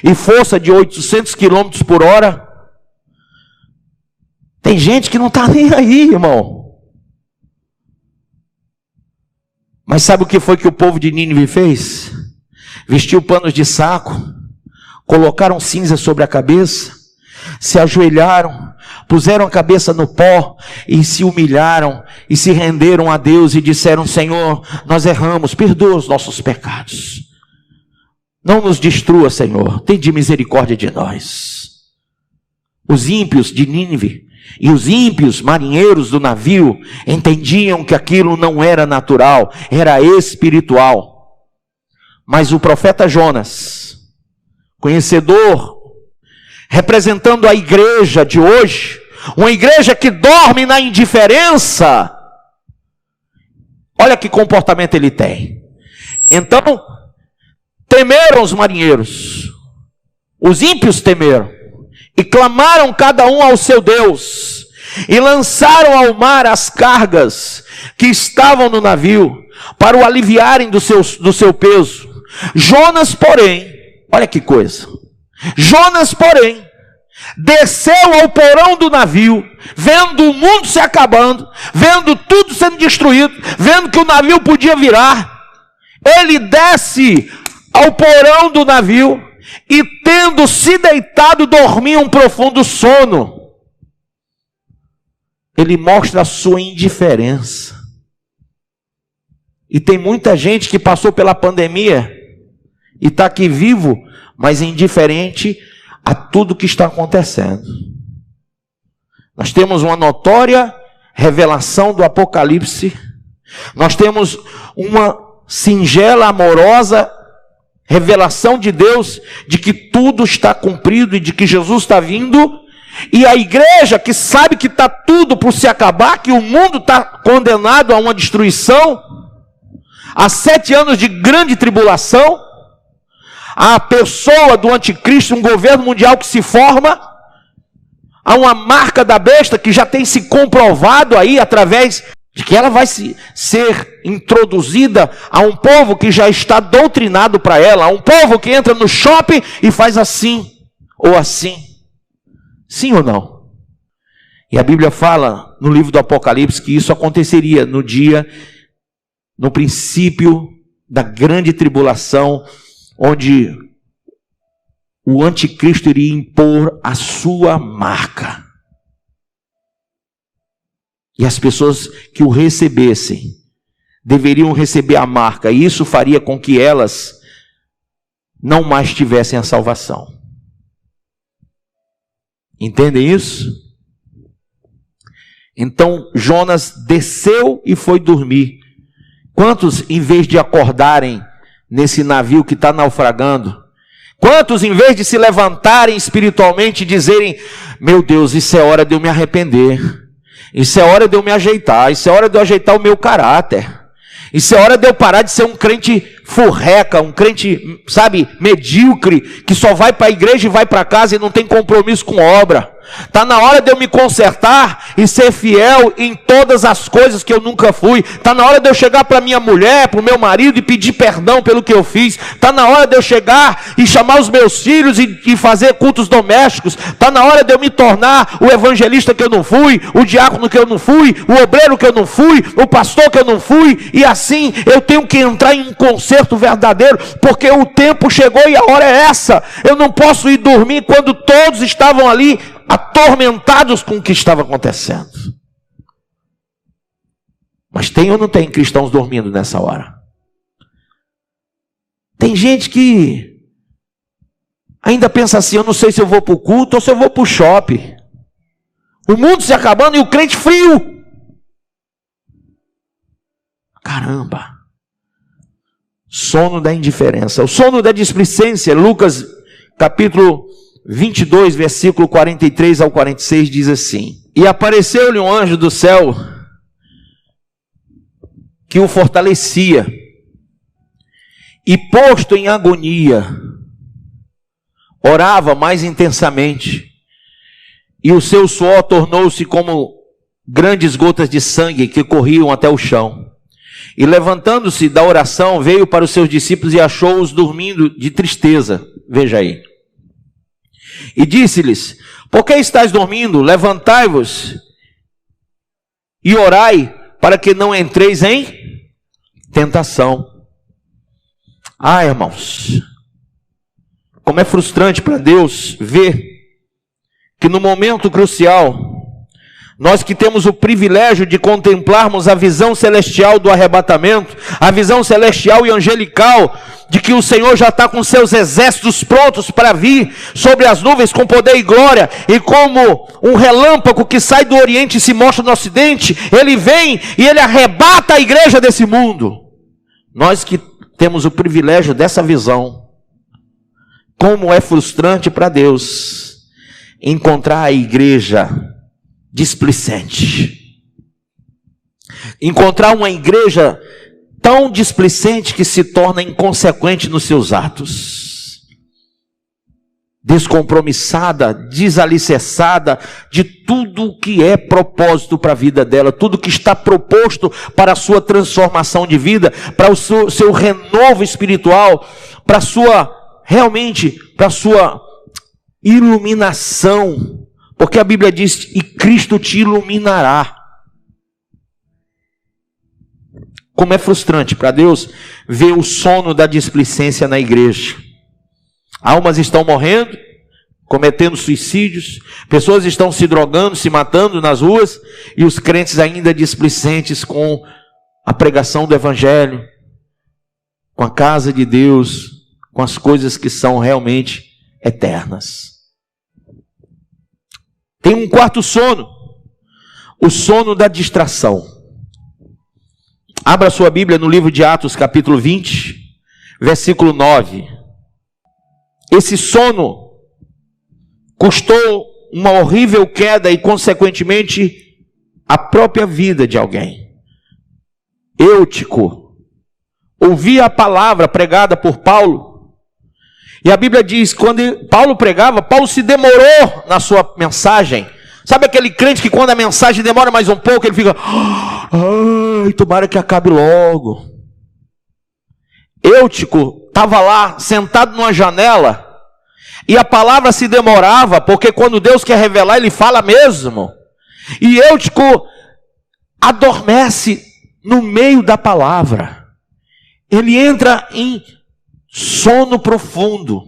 e força de 800 quilômetros por hora. Tem gente que não está nem aí, irmão. Mas sabe o que foi que o povo de Nínive fez? Vestiu panos de saco, colocaram cinza sobre a cabeça, se ajoelharam, puseram a cabeça no pó e se humilharam e se renderam a Deus e disseram: Senhor, nós erramos, perdoa os nossos pecados, não nos destrua, Senhor, tem de misericórdia de nós. Os ímpios de Nínive e os ímpios marinheiros do navio entendiam que aquilo não era natural, era espiritual. Mas o profeta Jonas, conhecedor representando a igreja de hoje, uma igreja que dorme na indiferença. Olha que comportamento ele tem. Então, temeram os marinheiros, os ímpios temeram, e clamaram cada um ao seu Deus, e lançaram ao mar as cargas que estavam no navio, para o aliviarem do seu peso. Jonas, porém, olha que coisa, Jonas, porém, desceu ao porão do navio, vendo o mundo se acabando, vendo tudo sendo destruído, vendo que o navio podia virar. Ele desce ao porão do navio e, tendo se deitado, dormia um profundo sono. Ele mostra a sua indiferença. E tem muita gente que passou pela pandemia e está aqui vivo, mas indiferente a tudo que está acontecendo. Nós temos uma notória revelação do Apocalipse. Nós temos uma singela, amorosa revelação de Deus de que tudo está cumprido e de que Jesus está vindo. E a igreja que sabe que está tudo por se acabar, que o mundo está condenado a uma destruição, a 7 anos de grande tribulação, a pessoa do anticristo, um governo mundial que se forma, há uma marca da besta que já tem se comprovado aí através de que ela vai ser introduzida a um povo que já está doutrinado para ela, a um povo que entra no shopping e faz assim ou assim. Sim ou não? E a Bíblia fala no livro do Apocalipse que isso aconteceria no princípio da grande tribulação, onde o anticristo iria impor a sua marca. E as pessoas que o recebessem deveriam receber a marca, e isso faria com que elas não mais tivessem a salvação. Entendem isso? Então Jonas desceu e foi dormir. Quantos, em vez de acordarem nesse navio que está naufragando, quantos, em vez de se levantarem espiritualmente e dizerem: meu Deus, isso é hora de eu me arrepender, isso é hora de eu me ajeitar, isso é hora de eu ajeitar o meu caráter, isso é hora de eu parar de ser um crente furreca, um crente, sabe, medíocre, que só vai para a igreja e vai para casa e não tem compromisso com obra. Está na hora de eu me consertar e ser fiel em todas as coisas que eu nunca fui. Está na hora de eu chegar para minha mulher, para o meu marido e pedir perdão pelo que eu fiz. Está na hora de eu chegar e chamar os meus filhos e fazer cultos domésticos. Está na hora de eu me tornar o evangelista que eu não fui, o diácono que eu não fui, o obreiro que eu não fui, o pastor que eu não fui. E assim eu tenho que entrar em um conserto verdadeiro, porque o tempo chegou e a hora é essa. Eu não posso ir dormir quando todos estavam ali atormentados com o que estava acontecendo. Mas tem ou não tem cristãos dormindo nessa hora? Tem gente que ainda pensa assim: eu não sei se eu vou para o culto ou se eu vou para o shopping. O mundo se acabando e o crente frio. Caramba. Sono da indiferença, o sono da displicência. Lucas capítulo 22, versículo 43 ao 46 diz assim: e apareceu-lhe um anjo do céu que o fortalecia, e posto em agonia, orava mais intensamente, e o seu suor tornou-se como grandes gotas de sangue que corriam até o chão. E levantando-se da oração, veio para os seus discípulos e achou-os dormindo de tristeza. Veja aí. E disse-lhes: por que estáis dormindo? Levantai-vos e orai, para que não entreis em tentação. Ah, irmãos, como é frustrante para Deus ver que no momento crucial, nós que temos o privilégio de contemplarmos a visão celestial do arrebatamento, a visão celestial e angelical, de que o Senhor já está com seus exércitos prontos para vir sobre as nuvens com poder e glória, e como um relâmpago que sai do oriente e se mostra no ocidente, ele vem e ele arrebata a igreja desse mundo. Nós que temos o privilégio dessa visão, como é frustrante para Deus encontrar a igreja displicente. Encontrar uma igreja tão displicente que se torna inconsequente nos seus atos. Descompromissada, desalicerçada de tudo que é propósito para a vida dela, tudo que está proposto para a sua transformação de vida, para o seu renovo espiritual, para a sua iluminação, porque a Bíblia diz: e Cristo te iluminará. Como é frustrante para Deus ver o sono da displicência na igreja. Almas estão morrendo, cometendo suicídios, pessoas estão se drogando, se matando nas ruas, e os crentes ainda displicentes com a pregação do Evangelho, com a casa de Deus, com as coisas que são realmente eternas. Tem um quarto sono, o sono da distração. Abra sua Bíblia no livro de Atos, capítulo 20, versículo 9. Esse sono custou uma horrível queda e, consequentemente, a própria vida de alguém. Eutico ouvia a palavra pregada por Paulo, e a Bíblia diz que quando Paulo pregava, Paulo se demorou na sua mensagem. Sabe aquele crente que quando a mensagem demora mais um pouco, ele fica: ai, tomara que acabe logo. Eutico estava lá, sentado numa janela, e a palavra se demorava, porque quando Deus quer revelar, Ele fala mesmo. E Eutico adormece no meio da palavra. Ele entra em sono profundo,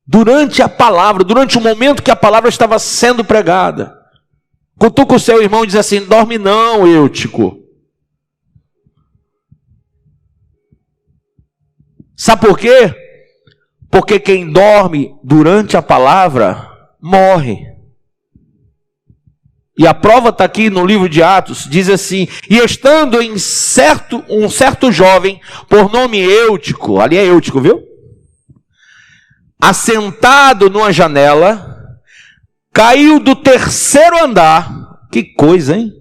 durante a palavra, durante o momento que a palavra estava sendo pregada. Cutuca o seu irmão e diz assim: dorme não, Eutico. Sabe por quê? Porque quem dorme durante a palavra morre. E a prova está aqui no livro de Atos, diz assim: e estando um certo jovem, por nome Eutico, ali é Eutico, viu? Assentado numa janela, caiu do terceiro andar. Que coisa, hein?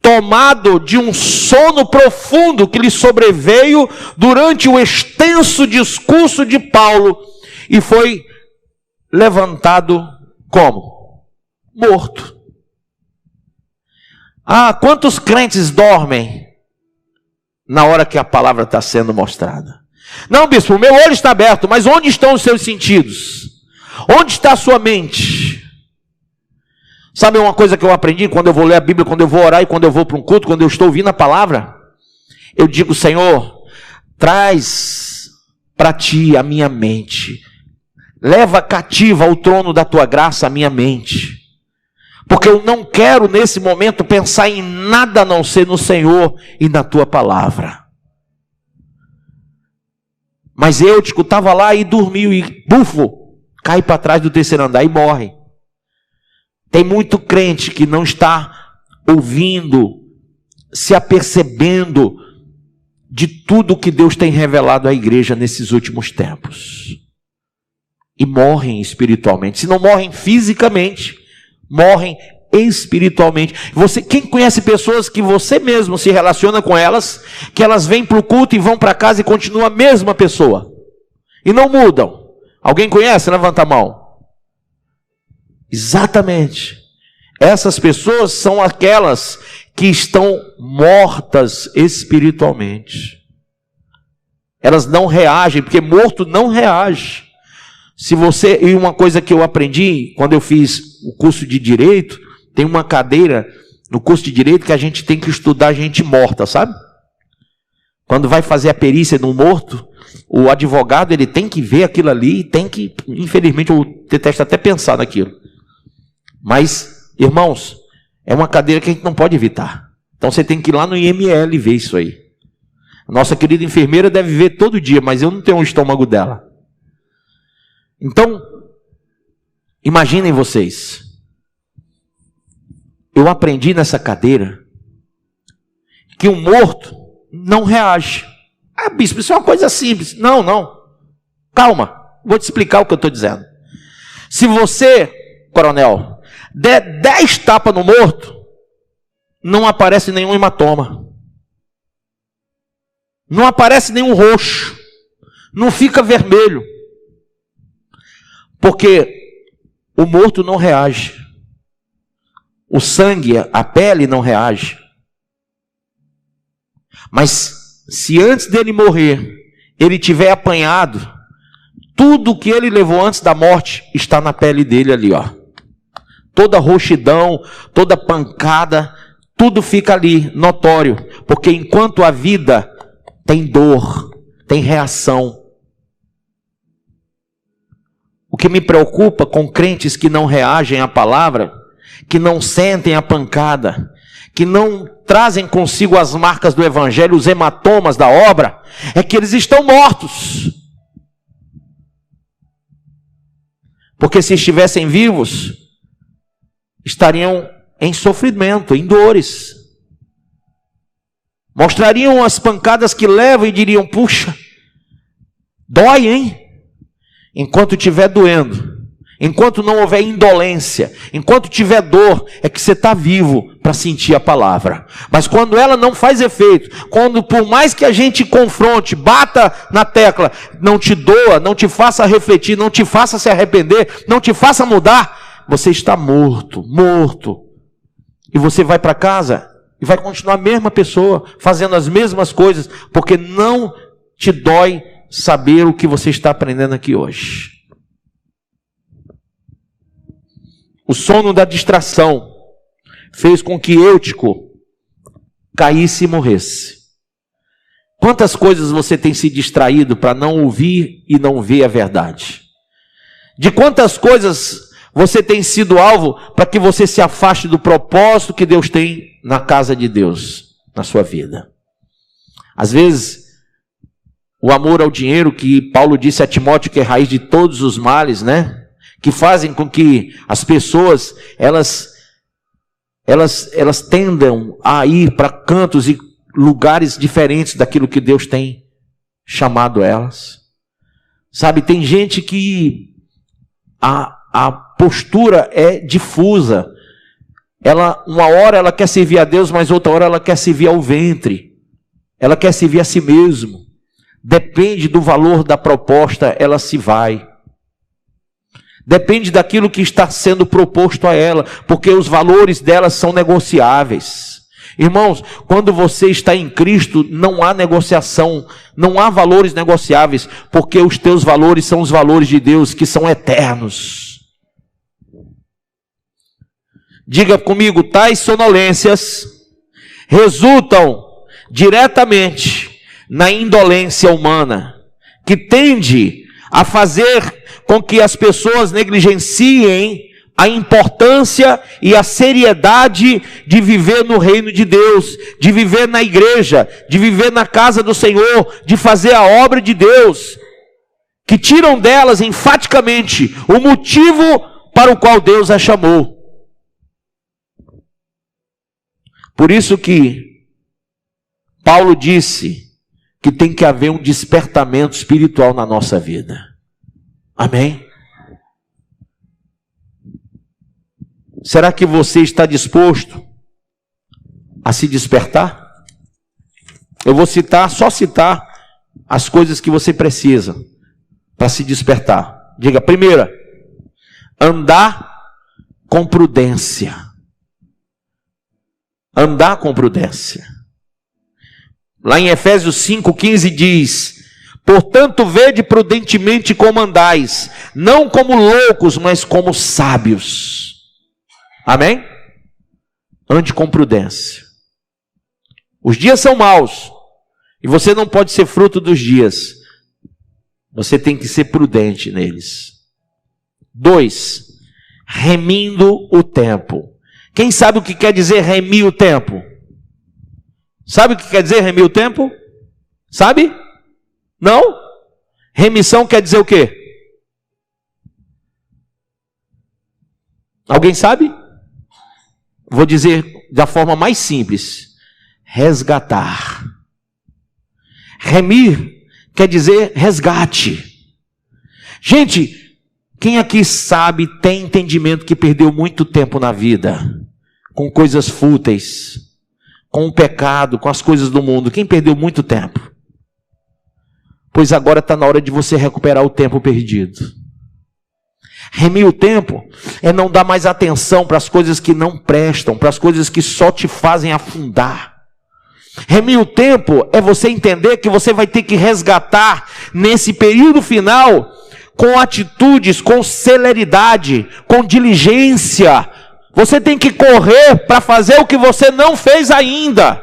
Tomado de um sono profundo que lhe sobreveio durante o extenso discurso de Paulo, e foi levantado como? Morto. Ah, quantos crentes dormem na hora que a palavra está sendo mostrada? Não, bispo, o meu olho está aberto, mas onde estão os seus sentidos? Onde está a sua mente? Sabe uma coisa que eu aprendi quando eu vou ler a Bíblia, quando eu vou orar e quando eu vou para um culto, quando eu estou ouvindo a palavra? Eu digo: Senhor, traz para ti a minha mente. Leva cativa ao trono da tua graça a minha mente. Porque eu não quero nesse momento pensar em nada a não ser no Senhor e na tua palavra. Mas Eutico estava lá e dormiu e bufo, cai para trás do terceiro andar e morre. Tem muito crente que não está ouvindo, se apercebendo de tudo que Deus tem revelado à igreja nesses últimos tempos. E morrem espiritualmente. Se não morrem fisicamente, morrem espiritualmente. Quem conhece pessoas que você mesmo se relaciona com elas, que elas vêm para o culto e vão para casa e continuam a mesma pessoa, e não mudam? Alguém conhece? Levanta a mão. Exatamente. Essas pessoas são aquelas que estão mortas espiritualmente. Elas não reagem, porque morto não reage. E uma coisa que eu aprendi quando eu fiz o curso de Direito, tem uma cadeira no curso de Direito que a gente tem que estudar gente morta, sabe? Quando vai fazer a perícia de um morto, o advogado ele tem que ver aquilo ali e tem que, infelizmente, eu detesto até pensar naquilo. Mas, irmãos, é uma cadeira que a gente não pode evitar. Então você tem que ir lá no IML ver isso aí. A nossa querida enfermeira deve ver todo dia, mas eu não tenho o estômago dela. Então, imaginem vocês. Eu aprendi nessa cadeira que um morto não reage. Ah, bispo, isso é uma coisa simples. Não. Calma, vou te explicar o que eu estou dizendo. Se você, coronel, der 10 tapas no morto, não aparece nenhum hematoma. Não aparece nenhum roxo. Não fica vermelho. Porque o morto não reage. O sangue, a pele não reage. Mas se antes dele morrer, ele tiver apanhado, tudo que ele levou antes da morte está na pele dele ali, ó. Toda roxidão, toda pancada, tudo fica ali, notório. Porque enquanto a vida tem dor, tem reação. O que me preocupa com crentes que não reagem à palavra, que não sentem a pancada, que não trazem consigo as marcas do evangelho, os hematomas da obra, é que eles estão mortos. Porque se estivessem vivos, estariam em sofrimento, em dores. Mostrariam as pancadas que levam e diriam: puxa, dói, hein? Enquanto estiver doendo, enquanto não houver indolência, enquanto tiver dor, é que você está vivo para sentir a palavra. Mas quando ela não faz efeito, quando por mais que a gente confronte, bata na tecla, não te doa, não te faça refletir, não te faça se arrepender, não te faça mudar, você está morto. E você vai para casa e vai continuar a mesma pessoa, fazendo as mesmas coisas, porque não te dói saber o que você está aprendendo aqui hoje. O sono da distração fez com que Eutico caísse e morresse. Quantas coisas você tem se distraído para não ouvir e não ver a verdade? De quantas coisas você tem sido alvo para que você se afaste do propósito que Deus tem na casa de Deus, na sua vida? Às vezes, o amor ao dinheiro, que Paulo disse a Timóteo que é raiz de todos os males, né? Que fazem com que as pessoas, elas tendam a ir para cantos e lugares diferentes daquilo que Deus tem chamado elas. Sabe, tem gente que a postura é difusa. Uma hora ela quer servir a Deus, mas outra hora ela quer servir ao ventre. Ela quer servir a si mesmo. Depende do valor da proposta, ela se vai. Depende daquilo que está sendo proposto a ela, porque os valores dela são negociáveis. Irmãos, quando você está em Cristo, não há negociação, não há valores negociáveis, porque os teus valores são os valores de Deus, que são eternos. Diga comigo: tais sonolências resultam diretamente na indolência humana, que tende a fazer com que as pessoas negligenciem a importância e a seriedade de viver no reino de Deus, de viver na igreja, de viver na casa do Senhor, de fazer a obra de Deus, que tiram delas enfaticamente o motivo para o qual Deus a chamou. Por isso que Paulo disse que tem que haver um despertamento espiritual na nossa vida. Amém? Será que você está disposto a se despertar? Eu vou só citar as coisas que você precisa para se despertar. Diga: primeira, andar com prudência. Andar com prudência. Lá em Efésios 5,15 diz: portanto, vede prudentemente como andais, não como loucos, mas como sábios. Amém? Ande com prudência. Os dias são maus, e você não pode ser fruto dos dias. Você tem que ser prudente neles. 2, remindo o tempo. Quem sabe o que quer dizer remir o tempo? Sabe o que quer dizer remir o tempo? Sabe? Não? Remissão quer dizer o quê? Alguém sabe? Vou dizer da forma mais simples: resgatar. Remir quer dizer resgate. Gente, Quem aqui sabe, tem entendimento que perdeu muito tempo na vida, com coisas fúteis, com o pecado, com as coisas do mundo? Quem perdeu muito tempo? Pois agora está na hora de você recuperar o tempo perdido. Remir o tempo é não dar mais atenção para as coisas que não prestam, para as coisas que só te fazem afundar. Remir o tempo é você entender que você vai ter que resgatar nesse período final com atitudes, com celeridade, com diligência. Você tem que correr para fazer o que você não fez ainda.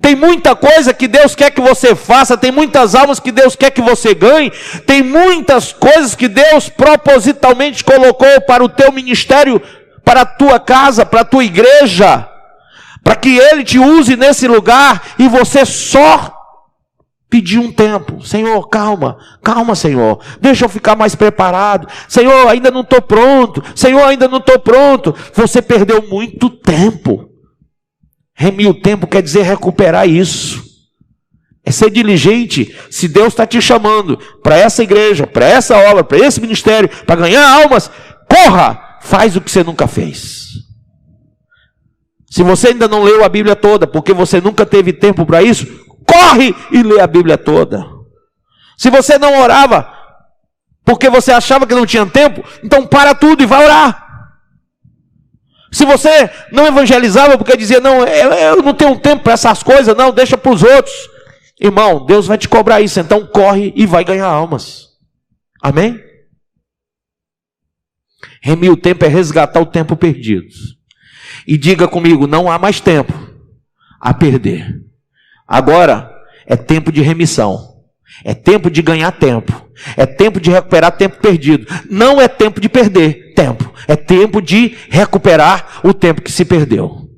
Tem muita coisa que Deus quer que você faça, tem muitas almas que Deus quer que você ganhe, tem muitas coisas que Deus propositalmente colocou para o teu ministério, para a tua casa, para a tua igreja, para que Ele te use nesse lugar, e você só pedir um tempo. Senhor, calma, Senhor, deixa eu ficar mais preparado. Senhor, ainda não estou pronto. Senhor, ainda não estou pronto. Você perdeu muito tempo. Remir o tempo quer dizer recuperar isso. É ser diligente. Se Deus está te chamando para essa igreja, para essa obra, para esse ministério, para ganhar almas, corra, faz o que você nunca fez. Se você ainda não leu a Bíblia toda, porque você nunca teve tempo para isso, corre e lê a Bíblia toda. Se você não orava, porque você achava que não tinha tempo, então para tudo e vai orar. Se você não evangelizava porque dizia, não, eu não tenho tempo para essas coisas, não, deixa para os outros. Irmão, Deus vai te cobrar isso, então corre e vai ganhar almas. Amém? Remir o tempo é resgatar o tempo perdido. E diga comigo, não há mais tempo a perder. Agora é tempo de remissão. É tempo de ganhar tempo. É tempo de recuperar tempo perdido. Não é tempo de perder tempo. É tempo de recuperar o tempo que se perdeu.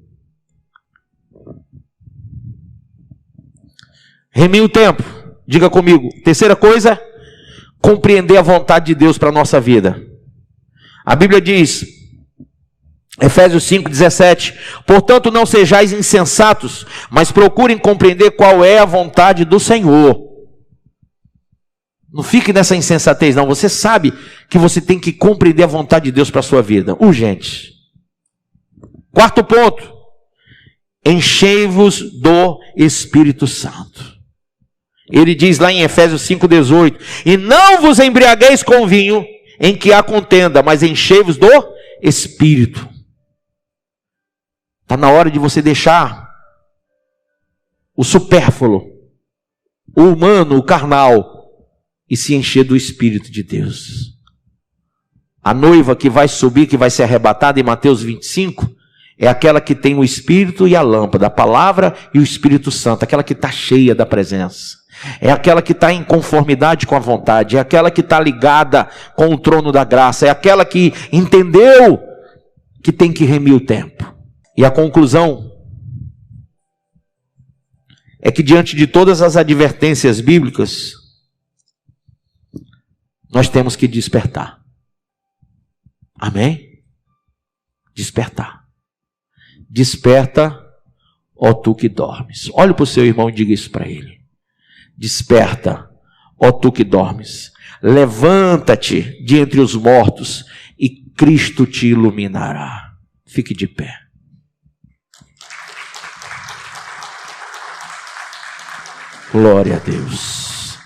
Remir o tempo. Diga comigo. Terceira coisa, compreender a vontade de Deus para a nossa vida. A Bíblia diz, Efésios 5:17, portanto não sejais insensatos, mas procurem compreender qual é a vontade do Senhor. Não fique nessa insensatez, não. Você sabe que você tem que compreender a vontade de Deus para a sua vida. Urgente. Quarto ponto. Enchei-vos do Espírito Santo. Ele diz lá em Efésios 5:18, e não vos embriagueis com vinho em que há contenda, mas enchei-vos do Espírito. Está na hora de você deixar o supérfluo, o humano, o carnal, e se encher do Espírito de Deus. A noiva que vai subir, que vai ser arrebatada em Mateus 25, é aquela que tem o Espírito e a lâmpada, a palavra e o Espírito Santo, aquela que está cheia da presença. É aquela que está em conformidade com a vontade, é aquela que está ligada com o trono da graça, é aquela que entendeu que tem que remir o tempo. E a conclusão é que diante de todas as advertências bíblicas, nós temos que despertar. Amém? Despertar. Desperta, ó tu que dormes. Olhe para o seu irmão e diga isso para ele. Desperta, ó tu que dormes. Levanta-te de entre os mortos e Cristo te iluminará. Fique de pé. Glória a Deus.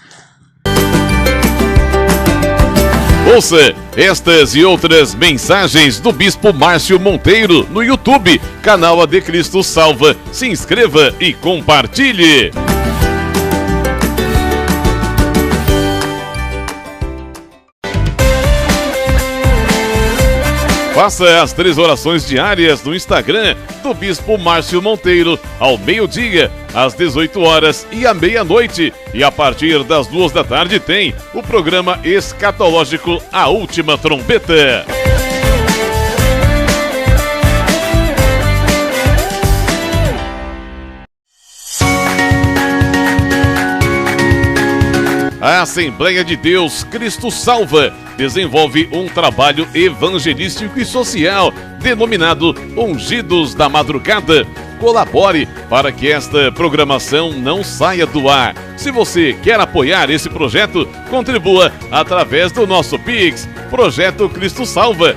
Ouça estas e outras mensagens do Bispo Márcio Monteiro no YouTube, canal AD Cristo Salva. Se inscreva e compartilhe. Faça as 3 orações diárias no Instagram do Bispo Márcio Monteiro, ao meio-dia, às 18 horas e à meia-noite. E a partir das 2 da tarde tem o programa escatológico A Última Trombeta. A Assembleia de Deus Cristo Salva desenvolve um trabalho evangelístico e social denominado Ungidos da Madrugada. Colabore para que esta programação não saia do ar. Se você quer apoiar esse projeto, Contribua através do nosso Pix, Projeto Cristo Salva,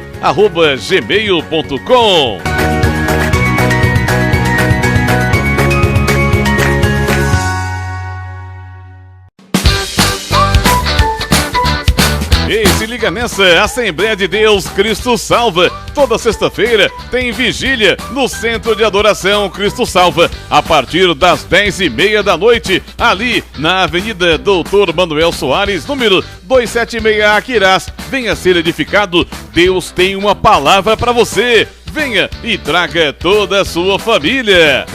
@gmail.com. E se liga nessa, Assembleia de Deus Cristo Salva. Toda sexta-feira tem vigília no Centro de Adoração Cristo Salva, a partir das 10h30 da noite, ali na Avenida Doutor Manuel Soares, número 276, Aquirás. Venha ser edificado, Deus tem uma palavra para você. Venha e traga toda a sua família.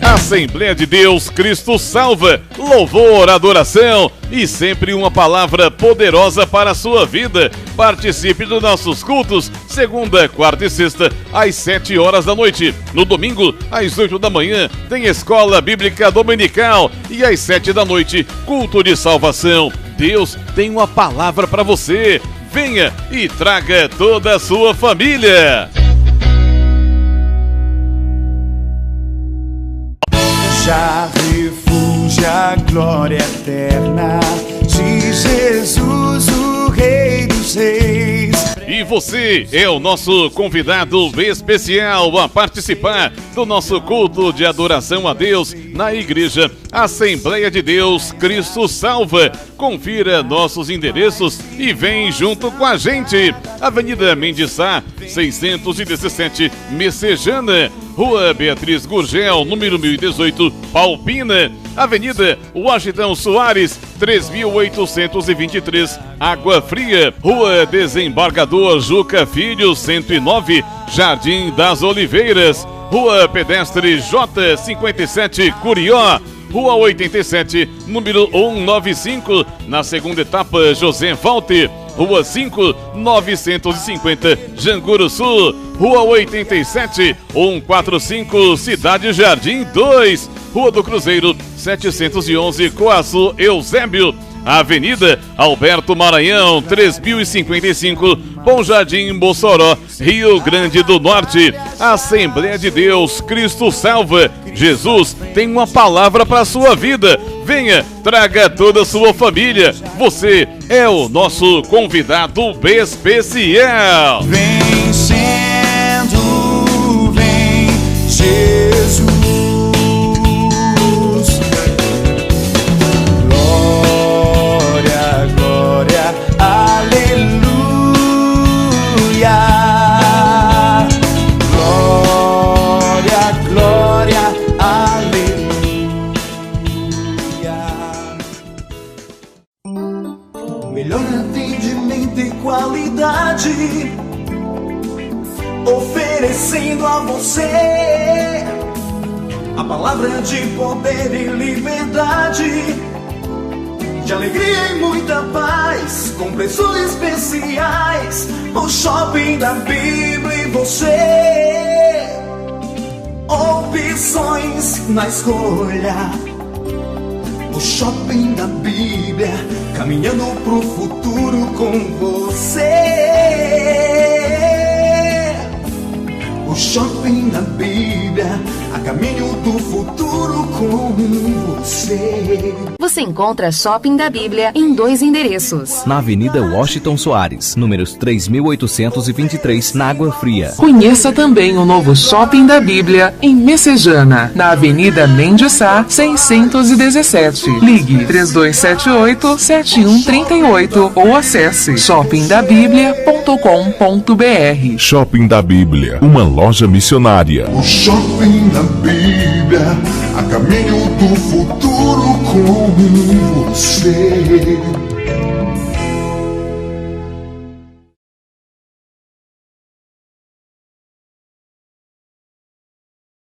Assembleia de Deus Cristo Salva, louvor, adoração e sempre uma palavra poderosa para a sua vida. Participe dos nossos cultos, segunda, quarta e sexta, às 7 horas da noite. No domingo, às 8 da manhã, tem Escola Bíblica Dominical e às 7 da noite, culto de salvação. Deus tem uma palavra para você. Venha e traga toda a sua família. Já refúgio a glória eterna de Jesus, o Rei dos Reis. E você é o nosso convidado especial a participar do nosso culto de adoração a Deus na Igreja Assembleia de Deus Cristo Salva. Confira nossos endereços e vem junto com a gente. Avenida Mendes Sá, 617, Messejana. Rua Beatriz Gurgel, número 1018, Palpina. Avenida Washington Soares, 3823, Água Fria. Rua Desembargador Juca Filho, 109, Jardim das Oliveiras. Rua Pedestre J57, Curió. Rua 87, número 195, na segunda etapa, José Walter. Rua 5, 950, Janguru Sul. Rua 87, 145, Cidade Jardim 2. Rua do Cruzeiro, 711, Coaçu, Eusébio. Avenida Alberto Maranhão, 3055, Bom Jardim, Mossoró, Rio Grande do Norte. Assembleia de Deus Cristo Salva. Jesus tem uma palavra para a sua vida. Venha, traga toda a sua família. Você é o nosso convidado especial. Vem sendo, vem Jesus. Glória, glória, aleluia. Glória, glória, aleluia. Melhor atendimento e qualidade, oferecendo a você a palavra de poder e liberdade, de alegria e muita paz, com preços especiais. O Shopping da Bíblia e você, opções na escolha. O Shopping da Bíblia, caminhando pro futuro com você. O Shopping da Bíblia, a caminho do futuro com você. Você encontra Shopping da Bíblia em 2 endereços. Na Avenida Washington Soares, números 3823, na Água Fria. Conheça também o novo Shopping da Bíblia em Messejana, na Avenida Mendes Sá, 617. Ligue 3278-7138 ou acesse shoppingdabiblia.com.br. Shopping da Bíblia, uma loja missionária. O Shopping da Bíblia, a caminho do futuro com você.